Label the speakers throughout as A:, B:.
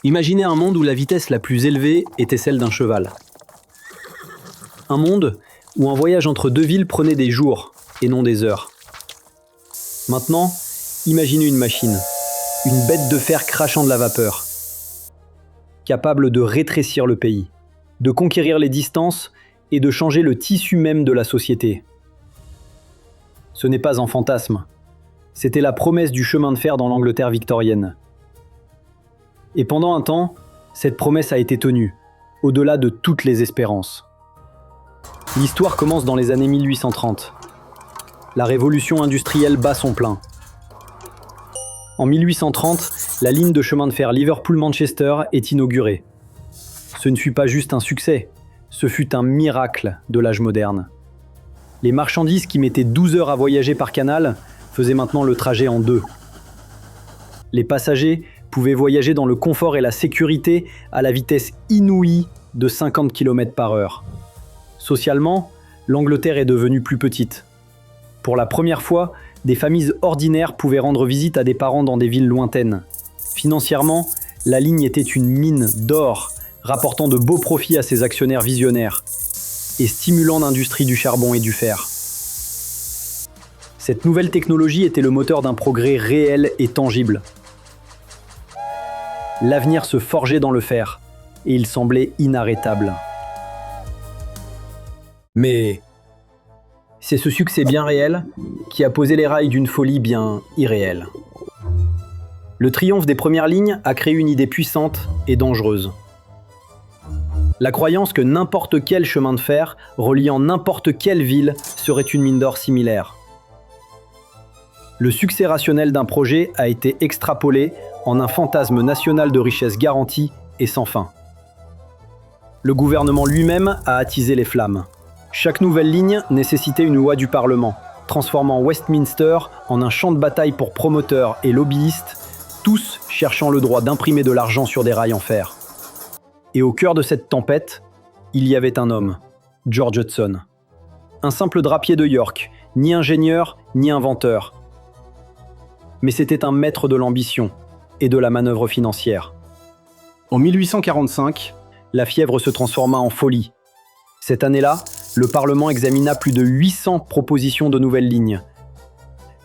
A: Imaginez un monde où la vitesse la plus élevée était celle d'un cheval. Un monde où un voyage entre deux villes prenait des jours et non des heures. Maintenant, imaginez une machine, une bête de fer crachant de la vapeur, capable de rétrécir le pays, de conquérir les distances et de changer le tissu même de la société. Ce n'est pas un fantasme, c'était la promesse du chemin de fer dans l'Angleterre victorienne. Et pendant un temps, cette promesse a été tenue, au-delà de toutes les espérances. L'histoire commence dans les années 1830. La révolution industrielle bat son plein. En 1830, la ligne de chemin de fer Liverpool-Manchester est inaugurée. Ce ne fut pas juste un succès, ce fut un miracle de l'âge moderne. Les marchandises qui mettaient 12 heures à voyager par canal faisaient maintenant le trajet en 2. Les passagers pouvaient voyager dans le confort et la sécurité à la vitesse inouïe de 50 km/h. Socialement, l'Angleterre est devenue plus petite. Pour la première fois, des familles ordinaires pouvaient rendre visite à des parents dans des villes lointaines. Financièrement, la ligne était une mine d'or, rapportant de beaux profits à ses actionnaires visionnaires et stimulant l'industrie du charbon et du fer. Cette nouvelle technologie était le moteur d'un progrès réel et tangible. L'avenir se forgeait dans le fer, et il semblait inarrêtable. Mais c'est ce succès bien réel qui a posé les rails d'une folie bien irréelle. Le triomphe des premières lignes a créé une idée puissante et dangereuse. La croyance que n'importe quel chemin de fer reliant n'importe quelle ville serait une mine d'or similaire. Le succès rationnel d'un projet a été extrapolé en un fantasme national de richesse garantie et sans fin. Le gouvernement lui-même a attisé les flammes. Chaque nouvelle ligne nécessitait une loi du Parlement, transformant Westminster en un champ de bataille pour promoteurs et lobbyistes, tous cherchant le droit d'imprimer de l'argent sur des rails en fer. Et au cœur de cette tempête, il y avait un homme, George Hudson. Un simple drapier de York, ni ingénieur, ni inventeur. Mais c'était un maître de l'ambition et de la manœuvre financière. En 1845, la fièvre se transforma en folie. Cette année-là, le Parlement examina plus de 800 propositions de nouvelles lignes.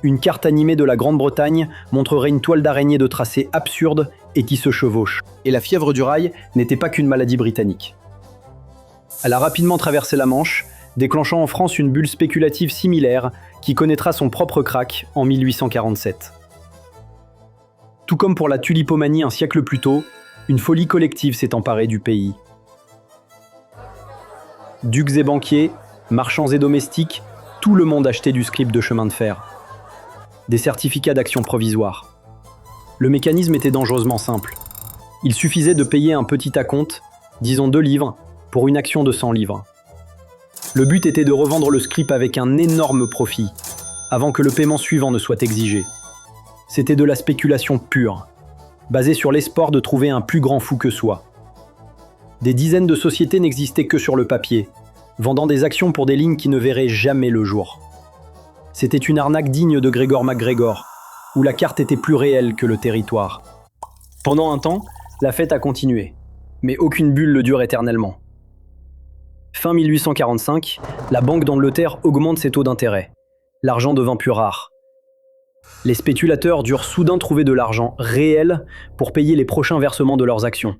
A: Une carte animée de la Grande-Bretagne montrerait une toile d'araignée de tracé absurde et qui se chevauche. Et la fièvre du rail n'était pas qu'une maladie britannique. Elle a rapidement traversé la Manche, déclenchant en France une bulle spéculative similaire qui connaîtra son propre krach en 1847. Tout comme pour la tulipomanie un siècle plus tôt, une folie collective s'est emparée du pays. Ducs et banquiers, marchands et domestiques, tout le monde achetait du scrip de chemin de fer. Des certificats d'action provisoire. Le mécanisme était dangereusement simple. Il suffisait de payer un petit acompte, disons 2 livres, pour une action de 100 livres. Le but était de revendre le scrip avec un énorme profit, avant que le paiement suivant ne soit exigé. C'était de la spéculation pure, basée sur l'espoir de trouver un plus grand fou que soi. Des dizaines de sociétés n'existaient que sur le papier, vendant des actions pour des lignes qui ne verraient jamais le jour. C'était une arnaque digne de Gregor MacGregor, où la carte était plus réelle que le territoire. Pendant un temps, la fête a continué, mais aucune bulle ne dure éternellement. Fin 1845, la Banque d'Angleterre augmente ses taux d'intérêt. L'argent devint plus rare. Les spéculateurs durent soudain trouver de l'argent réel pour payer les prochains versements de leurs actions.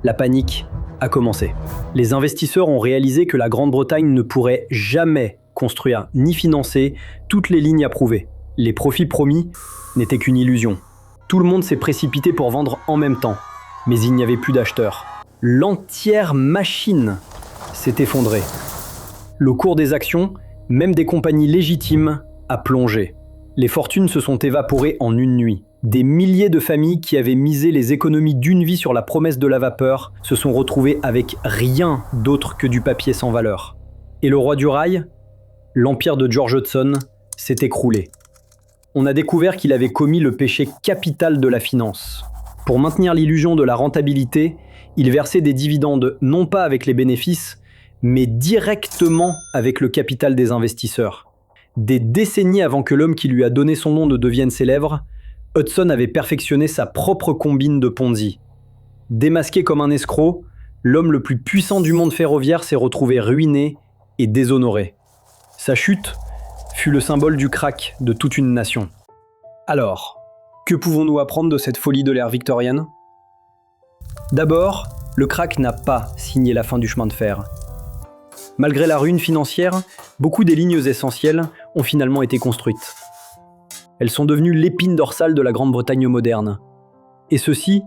A: La panique a commencé. Les investisseurs ont réalisé que la Grande-Bretagne ne pourrait jamais construire ni financer toutes les lignes approuvées. Les profits promis n'étaient qu'une illusion. Tout le monde s'est précipité pour vendre en même temps, mais il n'y avait plus d'acheteurs. L'entière machine s'est effondrée. Le cours des actions, même des compagnies légitimes, a plongé. Les fortunes se sont évaporées en une nuit. Des milliers de familles qui avaient misé les économies d'une vie sur la promesse de la vapeur se sont retrouvées avec rien d'autre que du papier sans valeur. Et le roi du rail, l'empire de George Hudson, s'est écroulé. On a découvert qu'il avait commis le péché capital de la finance. Pour maintenir l'illusion de la rentabilité, il versait des dividendes non pas avec les bénéfices, mais directement avec le capital des investisseurs. Des décennies avant que l'homme qui lui a donné son nom ne devienne célèbre, Hudson avait perfectionné sa propre combine de Ponzi. Démasqué comme un escroc, l'homme le plus puissant du monde ferroviaire s'est retrouvé ruiné et déshonoré. Sa chute fut le symbole du krach de toute une nation. Alors, que pouvons-nous apprendre de cette folie de l'ère victorienne ? D'abord, le krach n'a pas signé la fin du chemin de fer. Malgré la ruine financière, beaucoup des lignes essentielles ont finalement été construites. Elles sont devenues l'épine dorsale de la Grande-Bretagne moderne. Et ceci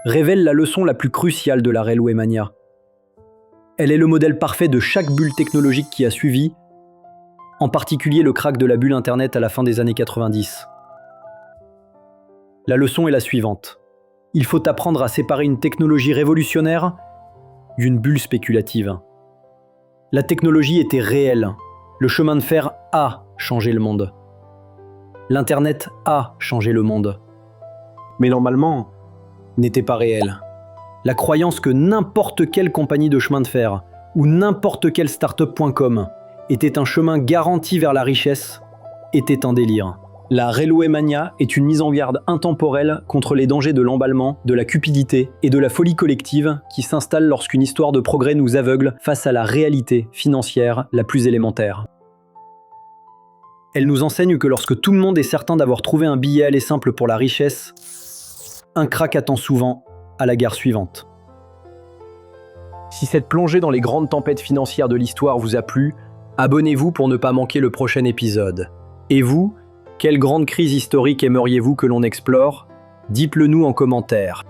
A: révèle la leçon la plus cruciale de la Railway Mania. Elle est le modèle parfait de chaque bulle technologique qui a suivi, en particulier le krach de la bulle Internet à la fin des années 90. La leçon est la suivante. Il faut apprendre à séparer une technologie révolutionnaire d'une bulle spéculative. La technologie était réelle. Le chemin de fer a changé le monde. L'Internet a changé le monde. Mais normalement, n'était pas réel. La croyance que n'importe quelle compagnie de chemin de fer ou n'importe quelle startup.com était un chemin garanti vers la richesse était un délire. La Railway Mania est une mise en garde intemporelle contre les dangers de l'emballement, de la cupidité et de la folie collective qui s'installe lorsqu'une histoire de progrès nous aveugle face à la réalité financière la plus élémentaire. Elle nous enseigne que lorsque tout le monde est certain d'avoir trouvé un billet aller simple pour la richesse, un krach attend souvent à la gare suivante. Si cette plongée dans les grandes tempêtes financières de l'histoire vous a plu, abonnez-vous pour ne pas manquer le prochain épisode. Et vous, quelle grande crise historique aimeriez-vous que l'on explore ? Dites-le nous en commentaire.